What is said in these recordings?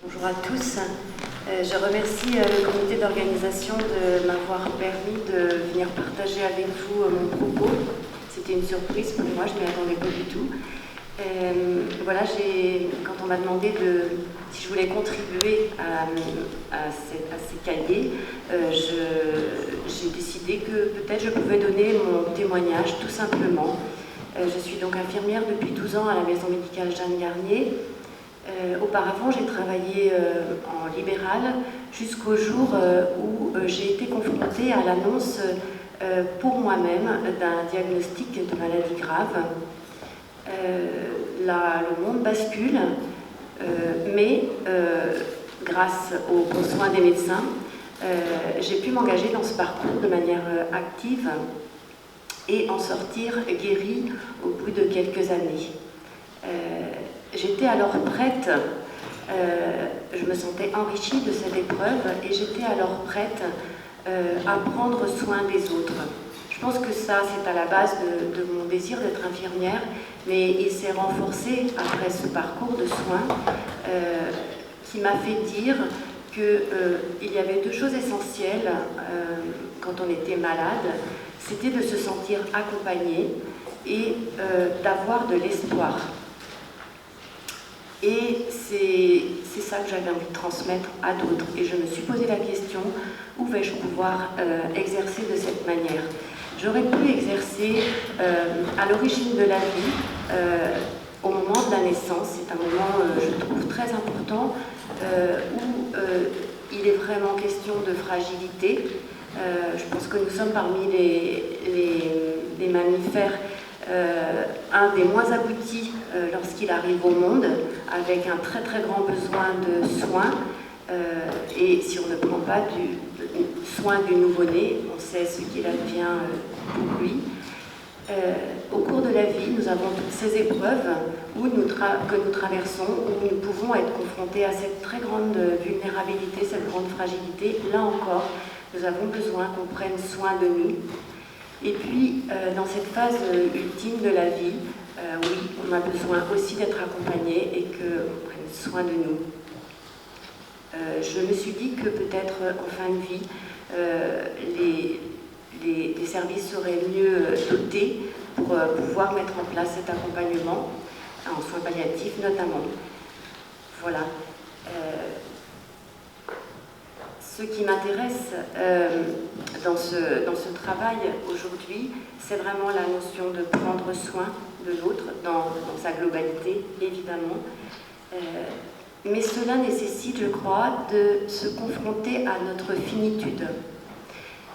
Bonjour à tous. Je remercie le comité d'organisation de m'avoir permis de venir partager avec vous mon propos. C'était une surprise pour moi, je ne m'y attendais pas du tout. Voilà, quand on m'a demandé si je voulais contribuer à ces cahiers, j'ai décidé que peut-être je pouvais donner mon témoignage tout simplement. Je suis donc infirmière depuis 12 ans à la maison médicale Jeanne Garnier. Auparavant, j'ai travaillé en libéral jusqu'au jour où j'ai été confrontée à l'annonce pour moi-même d'un diagnostic de maladie grave. Le monde bascule, mais grâce aux soins des médecins, j'ai pu m'engager dans ce parcours de manière active et en sortir guérie au bout de quelques années. J'étais alors prête, je me sentais enrichie de cette épreuve et j'étais alors prête à prendre soin des autres. Je pense que ça, c'est à la base de mon désir d'être infirmière, mais il s'est renforcé après ce parcours de soins qui m'a fait dire qu'il y avait deux choses essentielles quand on était malade, c'était de se sentir accompagné et d'avoir de l'espoir. Et c'est ça que j'avais envie de transmettre à d'autres. Et je me suis posé la question, où vais-je pouvoir exercer de cette manière? J'aurais pu exercer à l'origine de la vie, au moment de la naissance. C'est un moment, je trouve, très important, où il est vraiment question de fragilité. Je pense que nous sommes parmi les mammifères un des moins aboutis lorsqu'il arrive au monde, avec un très très grand besoin de soins. Et si on ne prend pas soin du nouveau-né, on sait ce qu'il advient pour lui. Au cours de la vie, nous avons toutes ces épreuves que nous traversons, où nous pouvons être confrontés à cette très grande vulnérabilité, cette grande fragilité. Là encore, nous avons besoin qu'on prenne soin de nous. Et puis, dans cette phase ultime de la vie, oui, on a besoin aussi d'être accompagné et qu'on prenne soin de nous. Je me suis dit que peut-être en fin de vie, les services seraient mieux dotés pour pouvoir mettre en place cet accompagnement, en soins palliatifs notamment. Voilà. Ce qui m'intéresse dans ce travail aujourd'hui, c'est vraiment la notion de prendre soin de l'autre dans sa globalité, évidemment. Mais cela nécessite, je crois, de se confronter à notre finitude.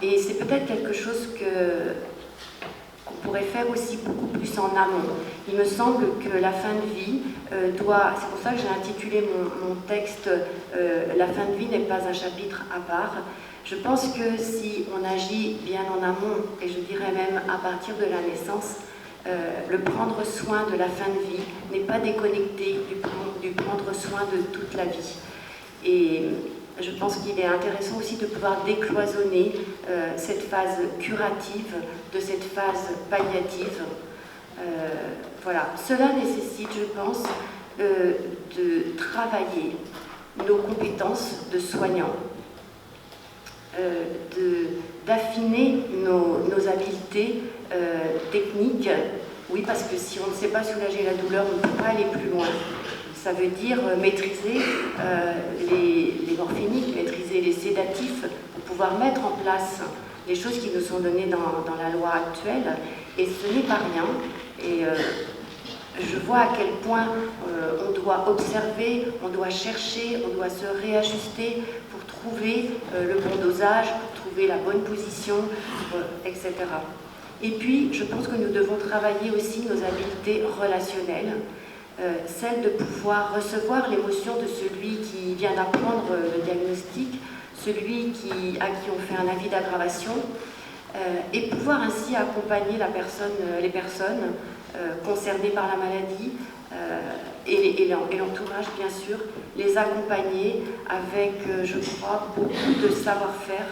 Et c'est peut-être quelque chose qu'on pourrait faire aussi beaucoup plus en amont. Il me semble que la fin de vie c'est pour ça que j'ai intitulé mon texte « La fin de vie n'est pas un chapitre à part ». Je pense que si on agit bien en amont, et je dirais même à partir de la naissance, le prendre soin de la fin de vie n'est pas déconnecté du prendre soin de toute la vie. Et je pense qu'il est intéressant aussi de pouvoir décloisonner cette phase curative de cette phase palliative. Voilà. Cela nécessite, je pense, de travailler nos compétences de soignants, d'affiner nos habiletés techniques. Oui, parce que si on ne sait pas soulager la douleur, on ne peut pas aller plus loin. Ça veut dire maîtriser les morphiniques, maîtriser les sédatifs, pour pouvoir mettre en place les choses qui nous sont données dans la loi actuelle. Et ce n'est pas rien. Et je vois à quel point on doit observer, on doit chercher, on doit se réajuster pour trouver le bon dosage, pour trouver la bonne position, etc. Et puis, je pense que nous devons travailler aussi nos habiletés relationnelles, celle de pouvoir recevoir l'émotion de celui qui vient d'apprendre le diagnostic, celui à qui on fait un avis d'aggravation, et pouvoir ainsi accompagner les personnes concernées par la maladie et l'entourage, bien sûr, les accompagner avec, je crois, beaucoup de savoir-faire.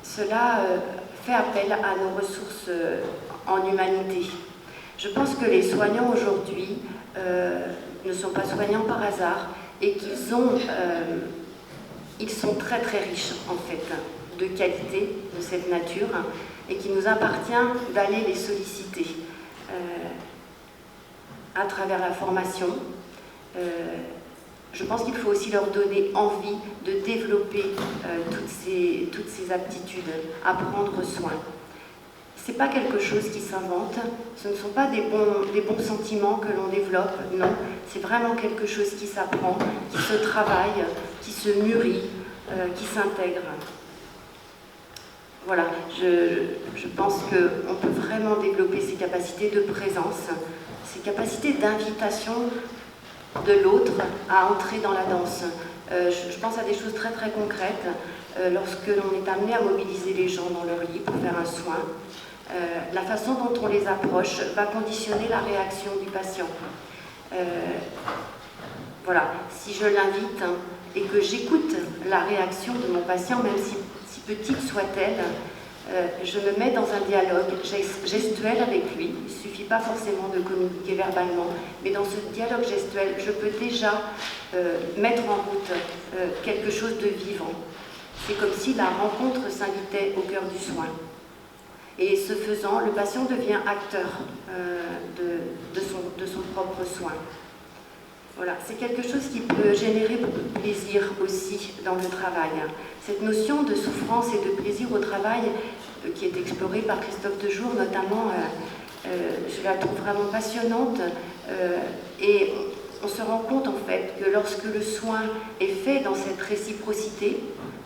Cela fait appel à nos ressources en humanité. Je pense que les soignants aujourd'hui ne sont pas soignants par hasard et qu'ils ont, ils sont très très riches en fait de qualité de cette nature et qu'il nous appartient d'aller les solliciter à travers la formation. Je pense qu'il faut aussi leur donner envie de développer toutes ces aptitudes, à prendre soin. Ce n'est pas quelque chose qui s'invente, ce ne sont pas des bons sentiments que l'on développe, non, c'est vraiment quelque chose qui s'apprend, qui se travaille, qui se mûrit, qui s'intègre. Voilà, je pense qu'on peut vraiment développer ces capacités de présence, ces capacités d'invitation de l'autre à entrer dans la danse. Je pense à des choses très très concrètes, lorsque l'on est amené à mobiliser les gens dans leur lit pour faire un soin. La façon dont on les approche va conditionner la réaction du patient. Voilà, si je l'invite et que j'écoute la réaction de mon patient, même si petite soit-elle, je me mets dans un dialogue gestuel avec lui. Il ne suffit pas forcément de communiquer verbalement, mais dans ce dialogue gestuel, je peux déjà mettre en route quelque chose de vivant. C'est comme si la rencontre s'invitait au cœur du soin. Et ce faisant, le patient devient acteur de son propre soin. Voilà, c'est quelque chose qui peut générer beaucoup de plaisir aussi dans le travail. Cette notion de souffrance et de plaisir au travail, qui est explorée par Christophe Dejour notamment, je la trouve vraiment passionnante. Et on se rend compte en fait que lorsque le soin est fait dans cette réciprocité,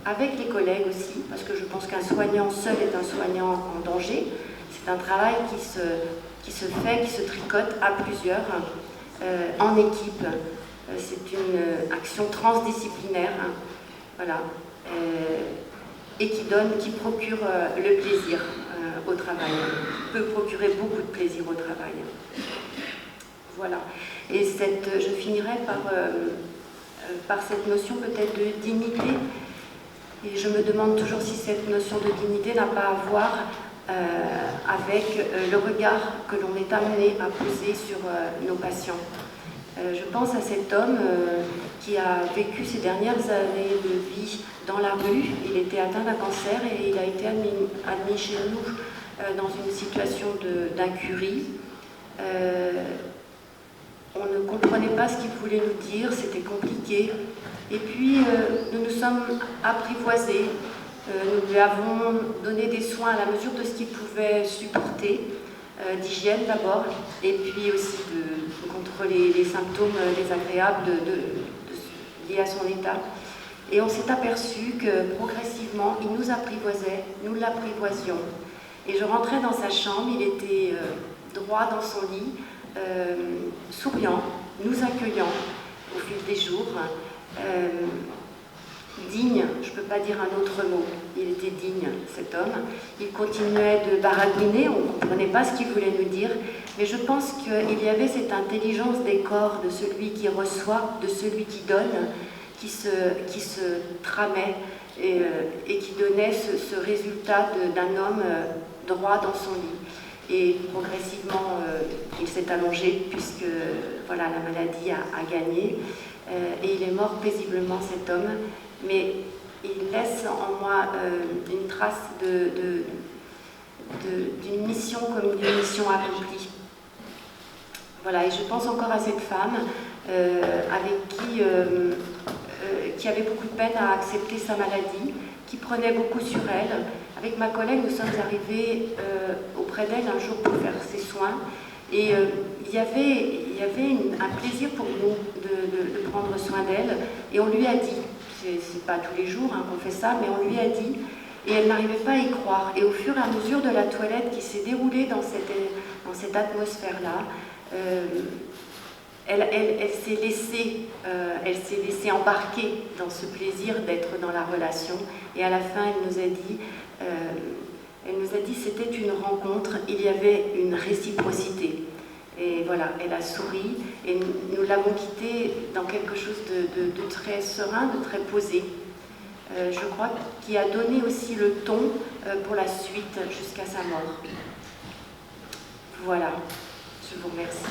avec les collègues aussi, parce que je pense qu'un soignant seul est un soignant en danger, c'est un travail qui se fait, qui se tricote à plusieurs, en équipe. C'est une action transdisciplinaire, voilà, et qui procure le plaisir au travail, peut procurer beaucoup de plaisir au travail. Voilà. Et je finirai par cette notion peut-être de dignité. Et je me demande toujours si cette notion de dignité n'a pas à voir avec le regard que l'on est amené à poser sur nos patients. Je pense à cet homme qui a vécu ces dernières années de vie dans la rue. Il était atteint d'un cancer et il a été admis chez nous dans une situation d'incurie. On ne comprenait pas ce qu'il voulait nous dire, c'était compliqué. Et puis, nous nous sommes apprivoisés. Nous lui avons donné des soins à la mesure de ce qu'il pouvait supporter, d'hygiène d'abord, et puis aussi contre les symptômes désagréables liés à son état. Et on s'est aperçu que progressivement, il nous apprivoisait, nous l'apprivoisions. Et je rentrais dans sa chambre, il était droit dans son lit, souriant, nous accueillant au fil des jours, digne, je ne peux pas dire un autre mot, il était digne cet homme. Il continuait de baragouiner, on ne comprenait pas ce qu'il voulait nous dire, mais je pense qu'il y avait cette intelligence des corps de celui qui reçoit, de celui qui donne, qui se tramait et qui donnait ce résultat d'un homme droit dans son lit. Et progressivement, il s'est allongé puisque voilà, la maladie a gagné. Et il est mort paisiblement, cet homme. Mais il laisse en moi une trace d'une mission comme d'une mission accomplie. Voilà, et je pense encore à cette femme avec qui avait beaucoup de peine à accepter sa maladie, qui prenait beaucoup sur elle. Avec ma collègue, nous sommes arrivés auprès d'elle un jour pour faire ses soins. Et il y avait un plaisir pour nous de prendre soin d'elle. Et on lui a dit, c'est pas tous les jours qu'on fait ça, mais on lui a dit, et elle n'arrivait pas à y croire. Et au fur et à mesure de la toilette qui s'est déroulée dans cette atmosphère-là, elle s'est laissée embarquer dans ce plaisir d'être dans la relation. Et à la fin, elle nous a dit c'était une rencontre, il y avait une réciprocité. Et voilà, elle a souri et nous l'avons quittée dans quelque chose de très serein, de très posé. Je crois qu'il a donné aussi le ton pour la suite jusqu'à sa mort. Voilà, je vous remercie.